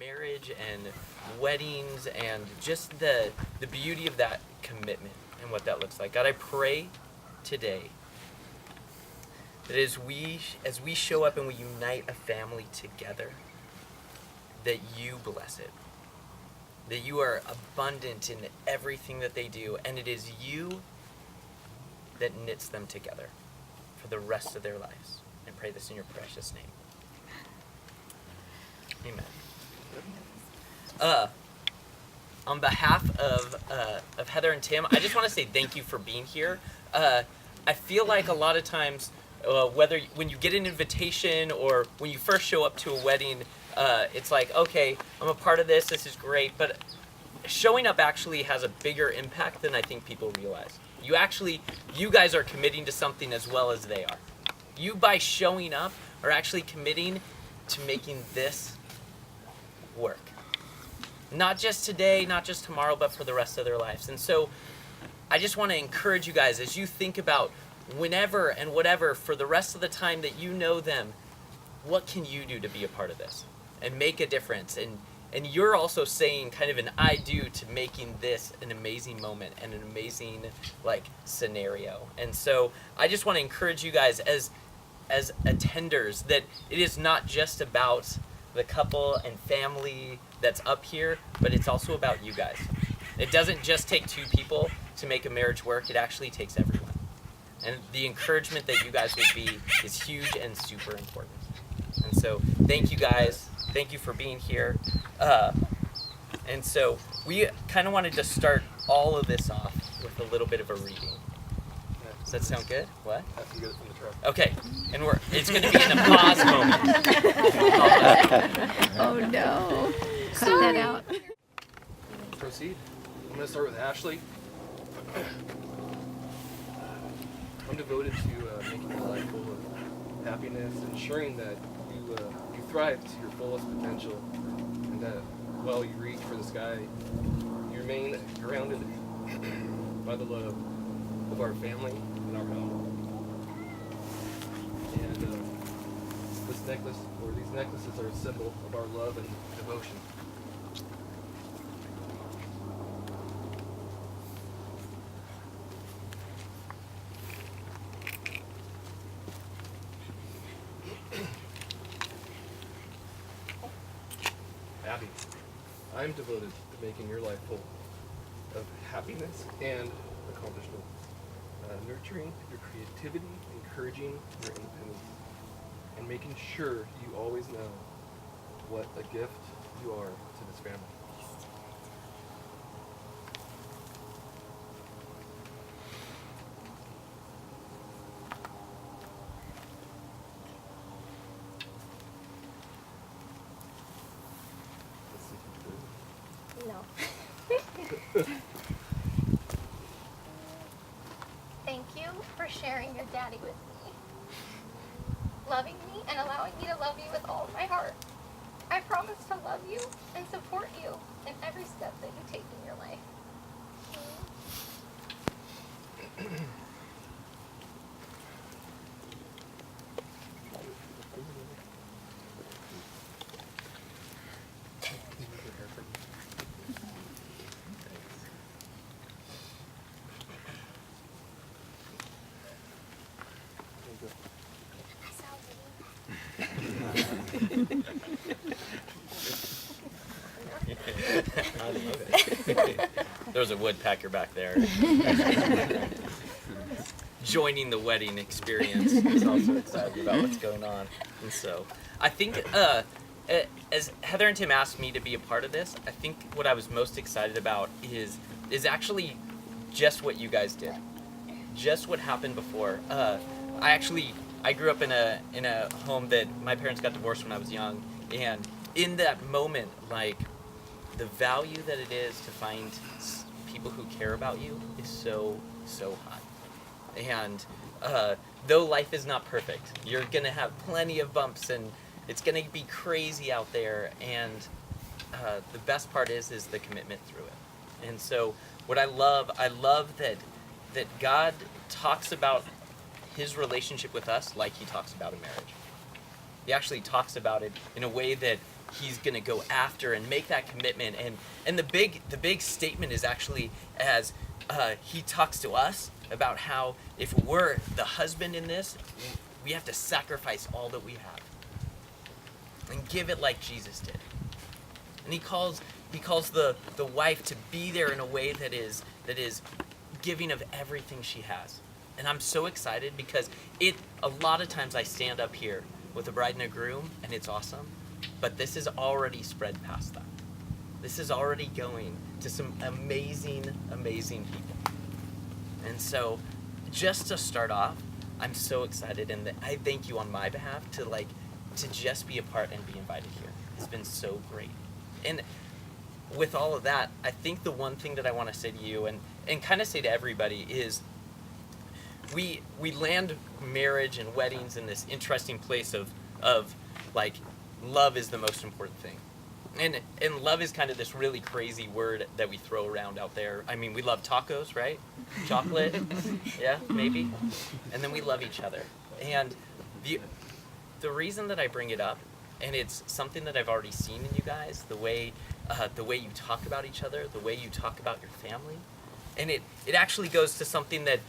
marriage and weddings and just the beauty of that commitment and what that looks like. God, I pray today that as we show up and we unite a family together, that you bless it. That you are abundant in everything that they do, and it is you that knits them together for the rest of their lives. I pray this in your precious name. Amen. On behalf of Heather and Tim, I just want to say thank you for being here. I feel like a lot of times, when you get an invitation or when you first show up to a wedding, it's like, okay, I'm a part of this is great, but showing up actually has a bigger impact than I think people realize. You guys are committing to something as well as they are. You, by showing up, are actually committing to making this work. Not just today, not just tomorrow, but for the rest of their lives. And so I just want to encourage you guys, as you think about whenever and whatever, for the rest of the time that you know them, what can you do to be a part of this and make a difference? And you're also saying kind of an I do to making this an amazing moment and an amazing scenario. And so I just want to encourage you guys as attenders that it is not just about the couple and family that's up here, but it's also about you guys. It doesn't just take two people to make a marriage work, it actually takes everyone. And the encouragement that you guys will be is huge and super important. And so thank you guys. Thank you for being here. And so we kind of wanted to start all of this off with a little bit of a reading. Does that sound good? What? I have to get it from the truck. Okay. And it's going to be in a pause moment. Oh no. Cut that out. Proceed. I'm going to start with Ashley. I'm devoted to making your life full of happiness, ensuring that you thrive to your fullest potential, and that while you reach for the sky, you remain grounded by the love of our family and our home. And this necklace, or these necklaces, are a symbol of our love and devotion. Abby, I'm devoted to making your life full of happiness and accomplishment, nurturing your creativity, encouraging your independence, and making sure you always know what a gift you are to this family. No. Thank you for sharing your daddy with me, loving me and allowing me to love you with all of my heart. I promise to love you and support you in every step that you take in your life. There's a woodpecker back there. Joining the wedding experience. He's also excited about what's going on. And so I think as Heather and Tim asked me to be a part of this, I think what I was most excited about is actually just what you guys did. Just what happened before. I grew up in a home that my parents got divorced when I was young, and in that moment, the value that it is to find people who care about you is so high. And though life is not perfect, you're gonna have plenty of bumps, and it's gonna be crazy out there. And the best part is the commitment through it. And so, what I love that God talks about His relationship with us like He talks about a marriage. He actually talks about it in a way that he's going to go after and make that commitment. And the big statement is actually as he talks to us about how if we're the husband in this, we have to sacrifice all that we have and give it like Jesus did. And he calls the wife to be there in a way that is giving of everything she has. And I'm so excited because a lot of times I stand up here with a bride and a groom and it's awesome, but this is already spread past that. This is already going to some amazing, amazing people. And so just to start off, I'm so excited, and I thank you on my behalf to just be a part and be invited here. It's been so great. And with all of that, I think the one thing that I want to say to you and kind of say to everybody is we land marriage and weddings in this interesting place of like love is the most important thing. And love is kind of this really crazy word that we throw around out there. I mean, we love tacos, right? Chocolate, yeah, maybe. And then we love each other. And the reason that I bring it up, and it's something that I've already seen in you guys, the way you talk about each other, the way you talk about your family, and it actually goes to something that,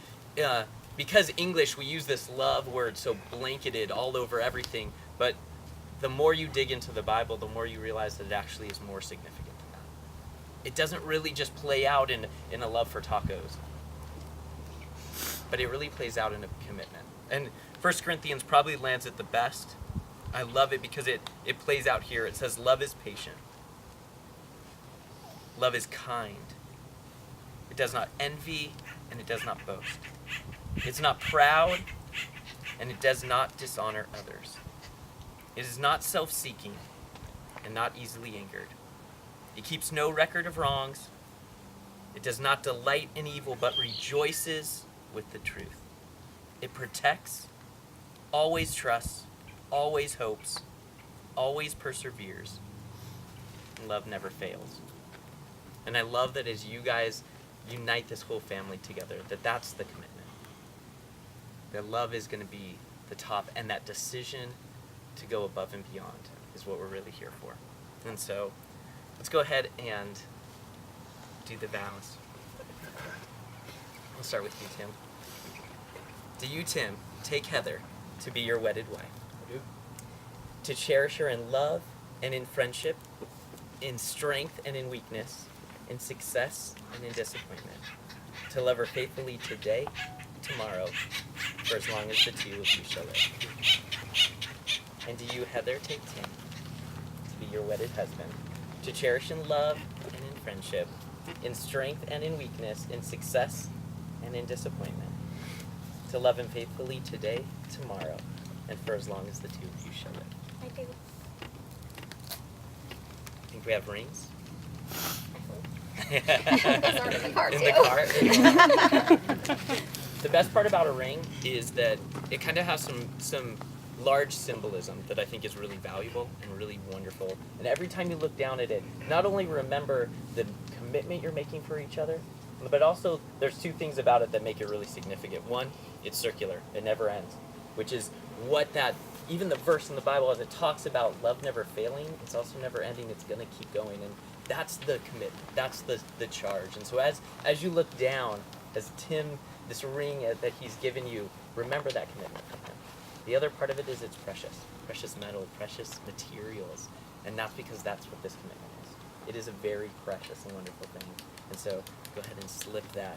because English, we use this love word so blanketed all over everything, but the more you dig into the Bible, the more you realize that it actually is more significant than that. It doesn't really just play out in a love for tacos, but it really plays out in a commitment. And 1 Corinthians probably lands it the best. I love it because it plays out here. It says, love is patient. Love is kind. It does not envy, and it does not boast. It's not proud, and it does not dishonor others. It is not self-seeking and not easily angered. It keeps no record of wrongs. It does not delight in evil, but rejoices with the truth. It protects, always trusts, always hopes, always perseveres, and love never fails. And I love that as you guys unite this whole family together, that's the commitment. That love is going to be the top, and that decision to go above and beyond is what we're really here for. And so let's go ahead and do the vows. I'll start with you, Tim. Do you, Tim, take Heather to be your wedded wife? I do. To cherish her in love and in friendship, in strength and in weakness, in success and in disappointment. To love her faithfully today, tomorrow, for as long as the two of you shall live. And do you, Heather, take Tim to be your wedded husband, to cherish in love and in friendship, in strength and in weakness, in success and in disappointment, to love him faithfully today, tomorrow, and for as long as the two of you shall live? I do. I think we have rings. It's already in the car, In too. the car. The best part about a ring is that it kind of has some large symbolism that I think is really valuable and really wonderful. And every time you look down at it, not only remember the commitment you're making for each other, but also there's two things about it that make it really significant. One, it's circular. It never ends, which is what that, even the verse in the Bible as it talks about love never failing, it's also never ending. It's going to keep going. And that's the commitment. That's the charge. And so as you look down, as Tim, this ring that he's given you, remember that commitment from him. The other part of it is it's precious metal, precious materials, and that's because that's what this commitment is. It is a very precious and wonderful thing. And so go ahead and slip that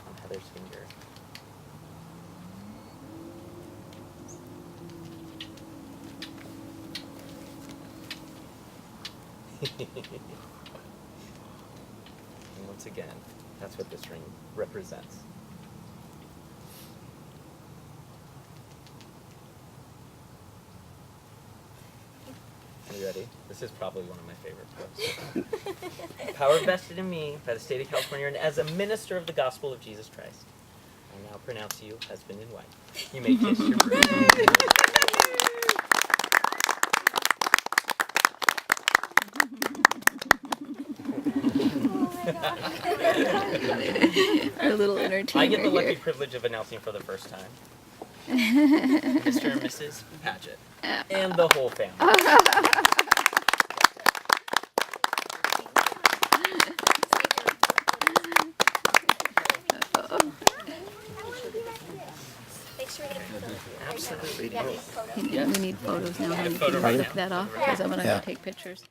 on Heather's finger. And once again, that's what this ring represents. Are you ready? This is probably one of my favorite quotes. Power vested in me by the state of California and as a minister of the gospel of Jesus Christ, I now pronounce you husband and wife. You may kiss your bride. Our little entertainer I get the lucky here. privilege of announcing for the first time Mr. and Mrs. Paget and the whole family. get these photos. We need photos now. Honey. photo Can you right look now. that off? Because I'm going to Yeah. take pictures.